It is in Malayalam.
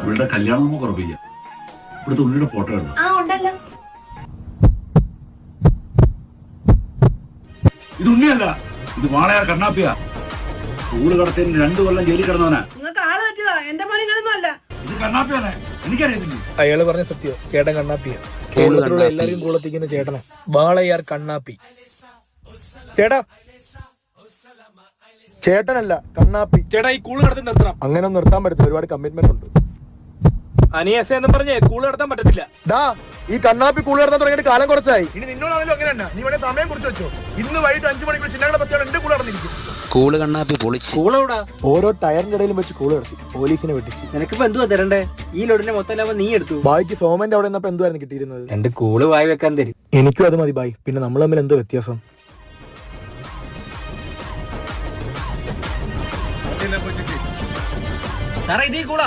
ഇവളുടെ കല്യാണം നമുക്ക് ഉറപ്പിക്കാം. ഇവിടുത്തെ ഉള്ളിയുടെ ഫോട്ടോ എടുക്കാം. ഇത് ഉണ്ണിയല്ല, ഇത് വാളയാർ കണ്ണാപ്പിയാ. സ്കൂള് കടത്തിന് 2 കൊല്ലം ജയിലിൽ കിടന്നവനാ. നിങ്ങൾക്ക് ആള് തെറ്റിയതാ. എന്റെ മോൻ ഇങ്ങനൊന്നും അല്ല. ഇത് കണ്ണാപ്പിയാണേ, എനിക്കറിയത്തില്ല. അയാള് പറഞ്ഞ സത്യം, ചേട്ടൻ കണ്ണാപ്പിയാ. കേരളത്തിലുള്ള എല്ലാവരും കൂളത്തിക്കുന്ന ചേട്ടനാ വാളയാർ കണ്ണാപ്പി. ചേട്ടാ, ചേട്ടനല്ല കണ്ണാപ്പി. ചേട്ടാ ഈ കൂള് നടത്തി നിർത്തണം. അങ്ങനെ നിർത്താൻ പറ്റത്തില്ല, ഒരുപാട് കമ്മിറ്റ്മെന്റ് ഉണ്ട്. അനിയസ എന്ന് പറഞ്ഞേ കൂള് നടത്താൻ പറ്റത്തില്ല. ഡാ, ഈ കണ്ണാപ്പി കൂള് നടത്താൻ തുടങ്ങിയിട്ട് കാലം കുറച്ചായി. ഇനി നിന്നോടാണല്ലോ അങ്ങനെ തന്നെ. നീ ഇവിടെ സമയം കുറിച്ച് വെച്ചോ. ഇന്ന് വൈകിട്ട് 5 മണിക്ക് ചിന്നകളെ പറ്റിയാണ് എന്റെ കൂടെ നടന്നിരിക്കും. കൂള് കണ്ണാപ്പി പൊളിച്ച്. കൂളെവിടാ? ഓരോ ടയറിന്റെ ഇടയിലും വെച്ച് കൂള് നടത്തി പോലീസിനെ വെട്ടിച്ച്. നിനക്കിപ്പോ എന്തുവാ തരണ്ടേ? ഈ ലോഡിന്റെ മൊത്തം ലാഭം നീ എടുത്തു. ബായിക്ക് സോമന്റെ അവിടെ നിന്നപ്പോ എന്തുവായിരുന്നു കിട്ടിയിരുന്നത്? 2 കൂള് വായി വെക്കാൻ തരും. എനിക്കും അത് മതി ബായ്. പിന്നെ നമ്മൾ തമ്മിൽ എന്തോ വ്യത്യാസം? സാറേ ഇതീ കൂടാ.